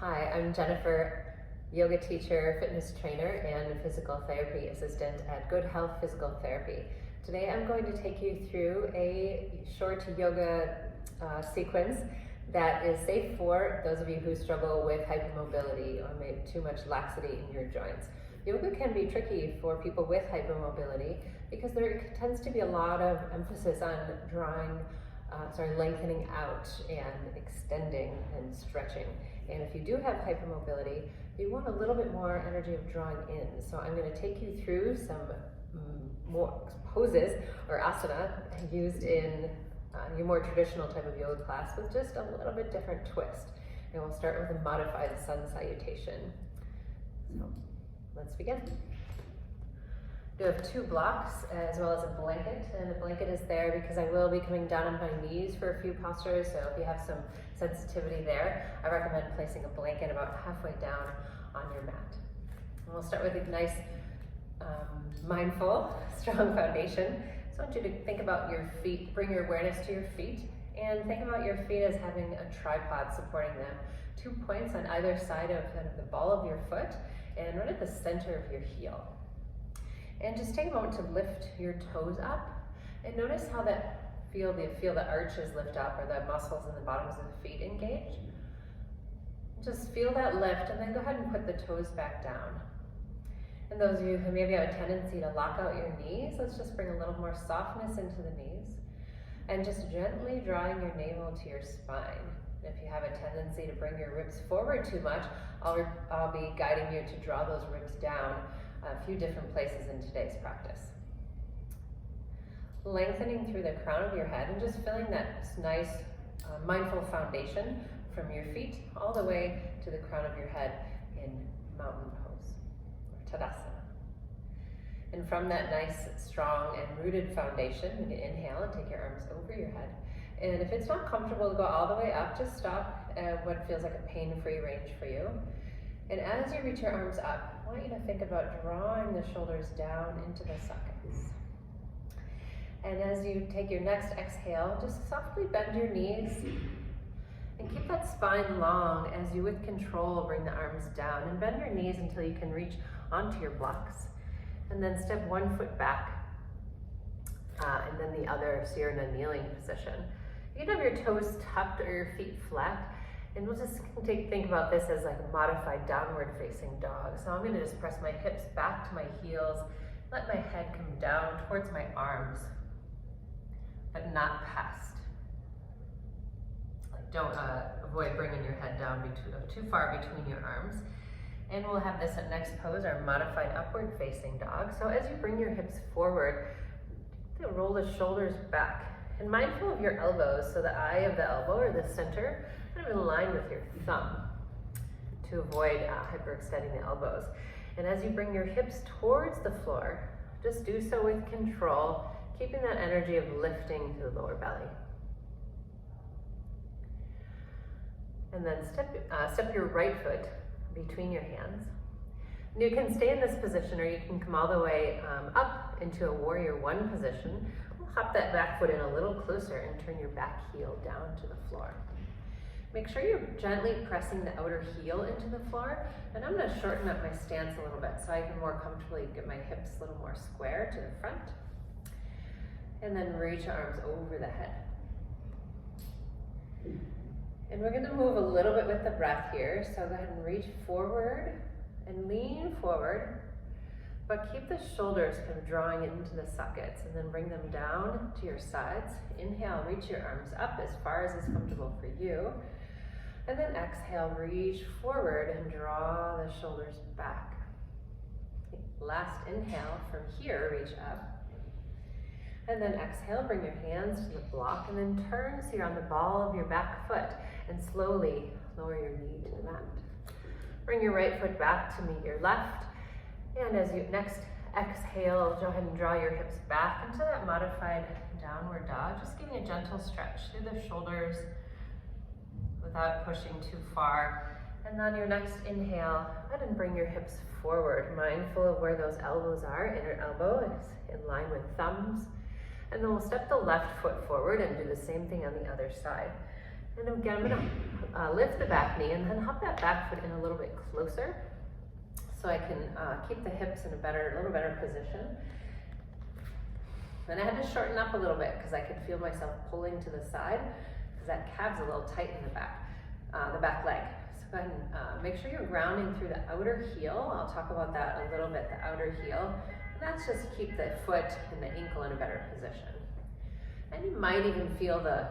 Hi, I'm Jennifer, yoga teacher, fitness trainer, and physical therapy assistant at Good Health Physical Therapy. Today I'm going to take you through a short yoga sequence that is safe for those of you who struggle with hypermobility or maybe too much laxity in your joints. Yoga can be tricky for people with hypermobility because there tends to be a lot of emphasis on lengthening out and extending and stretching. And if you do have hypermobility, you want a little bit more energy of drawing in. So I'm going to take you through some more poses or asana used in your more traditional type of yoga class with just a little bit different twist. And we'll start with a modified sun salutation. So let's begin. You have two blocks as well as a blanket, and the blanket is there because I will be coming down on my knees for a few postures, so if you have some sensitivity there, I recommend placing a blanket about halfway down on your mat. And we'll start with a nice, mindful, strong foundation. So I want you to think about your feet, bring your awareness to your feet, and think about your feet as having a tripod supporting them. 2 points on either side of the ball of your foot, and right at the center of your heel. And just take a moment to lift your toes up and notice how feel the arches lift up or the muscles in the bottoms of the feet engage. Just feel that lift and then go ahead and put the toes back down. And those of you who maybe have a tendency to lock out your knees, let's just bring a little more softness into the knees and just gently drawing your navel to your spine. If you have a tendency to bring your ribs forward too much, I'll be guiding you to draw those ribs down a few different places in today's practice. Lengthening through the crown of your head and just feeling that nice mindful foundation from your feet all the way to the crown of your head in mountain pose or Tadasana. And from that nice, strong and rooted foundation, you can inhale and take your arms over your head. And if it's not comfortable to go all the way up, just stop at what feels like a pain-free range for you. And as you reach your arms up, I want you to think about drawing the shoulders down into the sockets. And as you take your next exhale, just softly bend your knees and keep that spine long as you, with control, bring the arms down and bend your knees until you can reach onto your blocks. And then step 1 foot back and then the other, so you're in a kneeling position. You can have your toes tucked or your feet flat. And we'll just think about this as like a modified downward facing dog. So I'm going to just press my hips back to my heels, let my head come down towards my arms, but not past. Don't avoid bringing your head down too far between your arms. And we'll have this next pose, our modified upward facing dog. So as you bring your hips forward, roll the shoulders back. And mindful of your elbows, so the eye of the elbow or the center, kind of in line with your thumb to avoid hyperextending the elbows. And as you bring your hips towards the floor, just do so with control, keeping that energy of lifting through the lower belly. And then step your right foot between your hands. And you can stay in this position, or you can come all the way up into a warrior 1 position. We'll hop that back foot in a little closer and turn your back heel down to the floor. Make sure you're gently pressing the outer heel into the floor, and I'm going to shorten up my stance a little bit so I can more comfortably get my hips a little more square to the front. And then reach your arms over the head. And we're going to move a little bit with the breath here, so go ahead and reach forward and lean forward, but keep the shoulders kind of drawing into the sockets, and then bring them down to your sides. Inhale, reach your arms up as far as is comfortable for you. And then exhale, reach forward and draw the shoulders back. Last inhale, from here, reach up. And then exhale, bring your hands to the block and then turn so you're on the ball of your back foot and slowly lower your knee to the mat. Bring your right foot back to meet your left. And as you next exhale, go ahead and draw your hips back into that modified downward dog, just giving a gentle stretch through the shoulders without pushing too far. And on your next inhale, go ahead and bring your hips forward, mindful of where those elbows are. Inner elbow is in line with thumbs. And then we'll step the left foot forward and do the same thing on the other side. And again, I'm gonna lift the back knee and then hop that back foot in a little bit closer so I can keep the hips in a little better position. Then I had to shorten up a little bit because I could feel myself pulling to the side because that calf's a little tight in the back leg. So go ahead and make sure you're grounding through the outer heel. I'll talk about that a little bit, the outer heel. And that's just to keep the foot and the ankle in a better position. And you might even feel the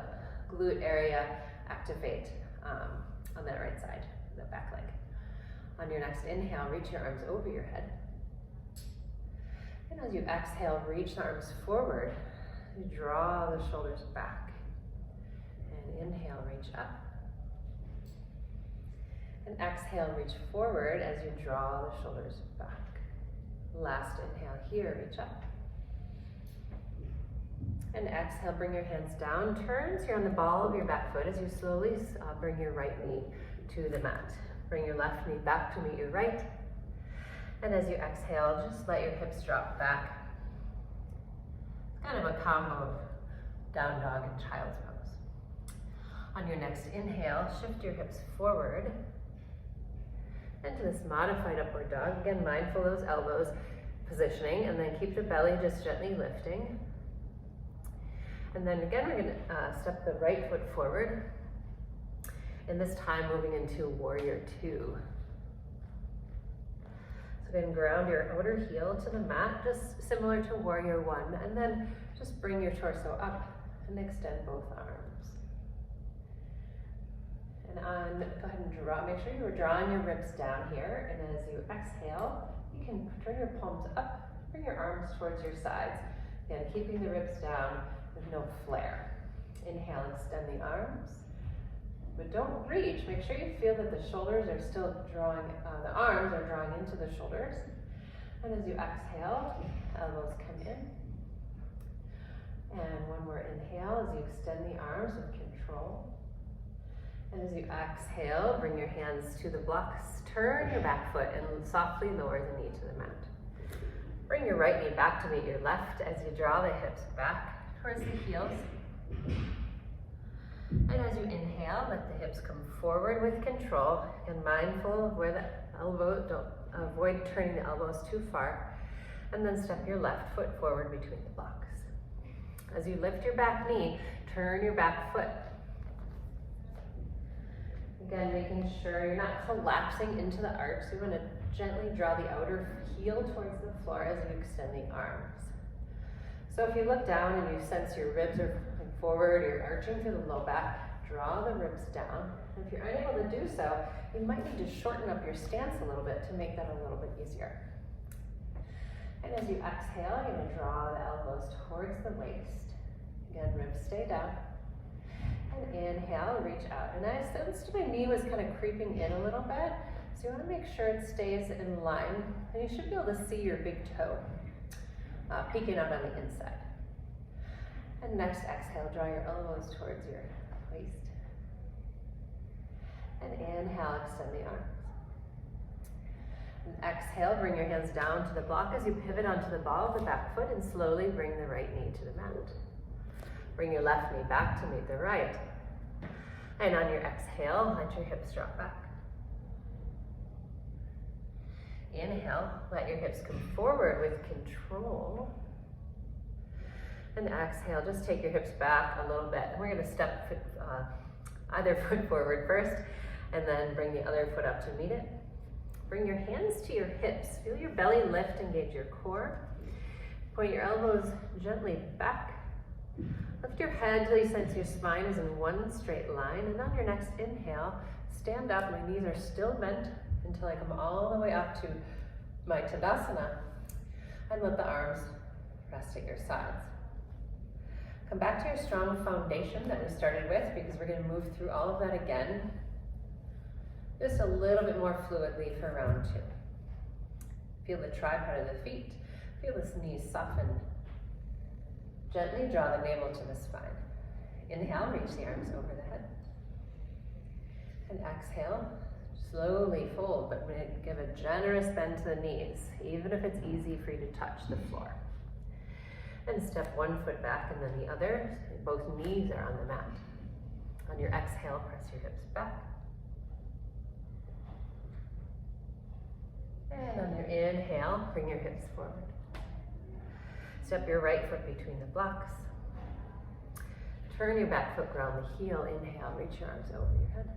glute area activate on that right side, the back leg. On your next inhale, reach your arms over your head. And as you exhale, reach the arms forward. You draw the shoulders back. And inhale, reach up. And exhale, reach forward as you draw the shoulders back. Last inhale here, reach up. And exhale, bring your hands down. Turn so you're on the ball of your back foot as you slowly bring your right knee to the mat. Bring your left knee back to meet your right. And as you exhale, just let your hips drop back. It's kind of a combo of down dog and child's pose. On your next inhale, shift your hips forward into this modified upward dog. Again, mindful of those elbows positioning, and then keep the belly just gently lifting. And then again, we're gonna step the right foot forward, and this time moving into warrior two. So then ground your outer heel to the mat, just similar to warrior one, and then just bring your torso up and extend both arms. And go ahead and make sure you're drawing your ribs down here, and as you exhale, you can turn your palms up, bring your arms towards your sides, again, keeping the ribs down with no flare. Inhale, extend the arms, but don't reach. Make sure you feel that the shoulders are still drawing, the arms are drawing into the shoulders. And as you exhale, elbows come in. And one more inhale as you extend the arms with control. And as you exhale, bring your hands to the blocks, turn your back foot and softly lower the knee to the mat. Bring your right knee back to meet your left as you draw the hips back towards the heels. And as you inhale, let the hips come forward with control and mindful of where the elbow, don't avoid turning the elbows too far. And then step your left foot forward between the blocks. As you lift your back knee, turn your back foot. Again, making sure you're not collapsing into the arch. So you want to gently draw the outer heel towards the floor as you extend the arms. So if you look down and you sense your ribs are coming forward, you're arching through the low back, draw the ribs down. And if you're unable to do so, you might need to shorten up your stance a little bit to make that a little bit easier. And as you exhale, you're going to draw the elbows towards the waist. Again, ribs stay down. And inhale, reach out. And I sensed my knee was kind of creeping in a little bit, so you want to make sure it stays in line. And you should be able to see your big toe peeking out on the inside. And next, exhale, draw your elbows towards your waist. And inhale, extend the arms. And exhale, bring your hands down to the block as you pivot onto the ball of the back foot and slowly bring the right knee to the mat. Bring your left knee back to meet the right. And on your exhale, let your hips drop back. Inhale, let your hips come forward with control. And exhale, just take your hips back a little bit. And we're gonna step either foot forward first, and then bring the other foot up to meet it. Bring your hands to your hips. Feel your belly lift, engage your core. Point your elbows gently back. Lift your head until you sense your spine is in one straight line. And on your next inhale, stand up. My knees are still bent until I come all the way up to my Tadasana. And let the arms rest at your sides. Come back to your strong foundation that we started with, because we're going to move through all of that again. Just a little bit more fluidly for round two. Feel the tripod of the feet. Feel the knees soften. Gently draw the navel to the spine. Inhale, reach the arms over the head. And exhale, slowly fold, but give a generous bend to the knees, even if it's easy for you to touch the floor. And step one foot back and then the other. Both knees are on the mat. On your exhale, press your hips back. And on your inhale, bring your hips forward. Step your right foot between the blocks. Turn your back foot, ground the heel. Inhale, reach your arms over your head.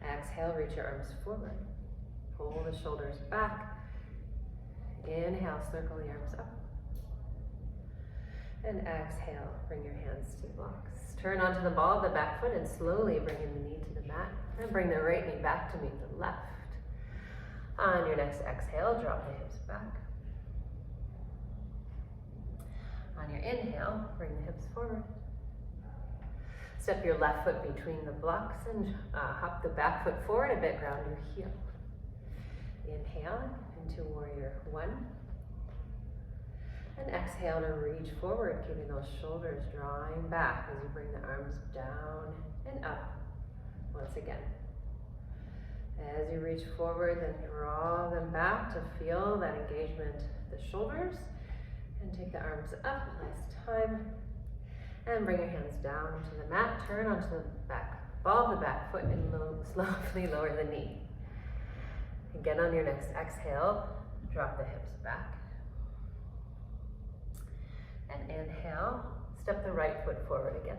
Exhale, reach your arms forward. Pull the shoulders back. Inhale, circle the arms up. And exhale, bring your hands to the blocks. Turn onto the ball of the back foot and slowly bring in the knee to the mat. And bring the right knee back to meet the left. On your next exhale, drop the hips back. On your inhale, bring the hips forward. Step your left foot between the blocks and hop the back foot forward a bit, ground your heel. Inhale into warrior one. And exhale to reach forward, keeping those shoulders drawing back as you bring the arms down and up once again. As you reach forward, then draw them back to feel that engagement of the shoulders. And take the arms up, last time. And bring your hands down to the mat. Turn onto the back ball of the back foot and slowly lower the knee. Again, on your next exhale, drop the hips back. And inhale, step the right foot forward again.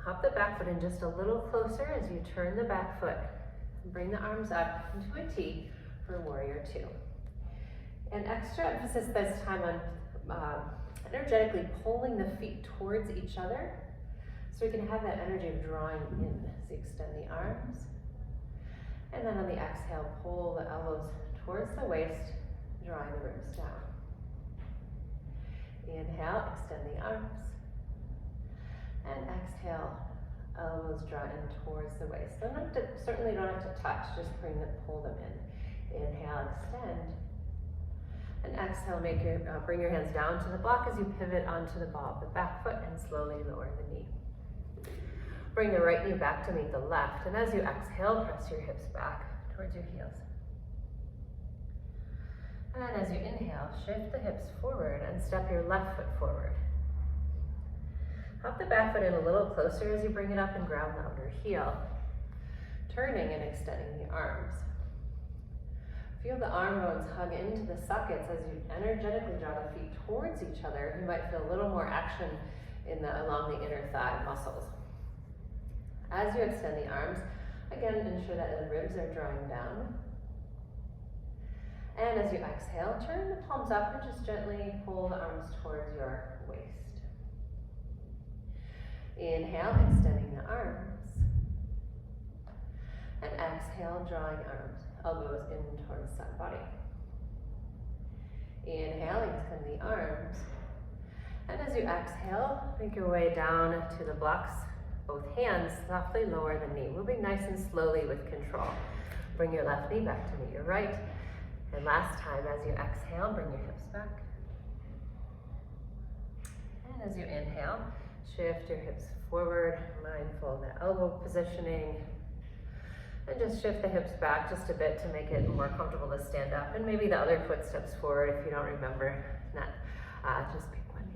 Hop the back foot in just a little closer as you turn the back foot. And bring the arms up into a T for warrior two. And extra emphasis this time on energetically pulling the feet towards each other so we can have that energy of drawing in as you extend the arms. And then on the exhale, pull the elbows towards the waist, drawing the ribs down. Inhale, extend the arms. And exhale, elbows draw in towards the waist. Certainly don't have to touch, just pull them in. Inhale, extend. And exhale, bring your hands down to the block as you pivot onto the ball of the back foot and slowly lower the knee. Bring the right knee back to meet the left. And as you exhale, press your hips back towards your heels. And as you inhale, shift the hips forward and step your left foot forward. Hop the back foot in a little closer as you bring it up and ground the outer heel. Turning and extending the arms. Feel the arm bones hug into the sockets as you energetically draw the feet towards each other. You might feel a little more action along the inner thigh muscles. As you extend the arms, again, ensure that the ribs are drawing down. And as you exhale, turn the palms up and just gently pull the arms towards your waist. Inhale, extending the arms. And exhale, drawing elbows in towards side body. Inhale, extend the arms. And as you exhale, make your way down to the blocks. Both hands, softly lower the knee, moving nice and slowly with control. Bring your left knee back to meet your right. And last time, as you exhale, bring your hips back. And as you inhale, shift your hips forward, mindful of the elbow positioning. And just shift the hips back just a bit to make it more comfortable to stand up. And maybe the other foot steps forward if you don't remember. Just pick one.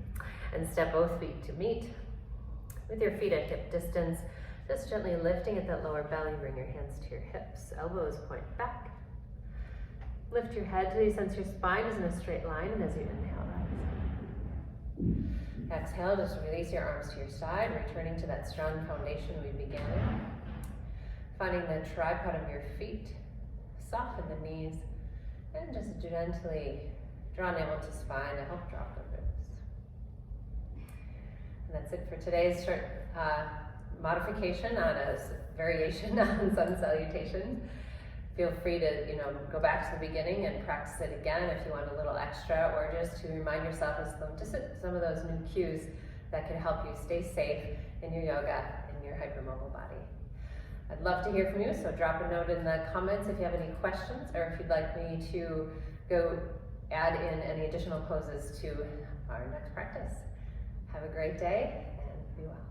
And step both feet to meet. With your feet at hip distance, just gently lifting at that lower belly, bring your hands to your hips. Elbows point back. Lift your head till you sense your spine is in a straight line, and as you inhale, rise. Exhale, just release your arms to your side, returning to that strong foundation we began in. Finding the tripod of your feet, soften the knees, and just gently draw navel to spine to help drop the ribs. And that's it for today's short modification on a variation on sun salutations. Feel free to go back to the beginning and practice it again if you want a little extra, or just to remind yourself of some of those new cues that can help you stay safe in your yoga and your hypermobile body. I'd love to hear from you, so drop a note in the comments if you have any questions, or if you'd like me to go add in any additional poses to our next practice. Have a great day and be well.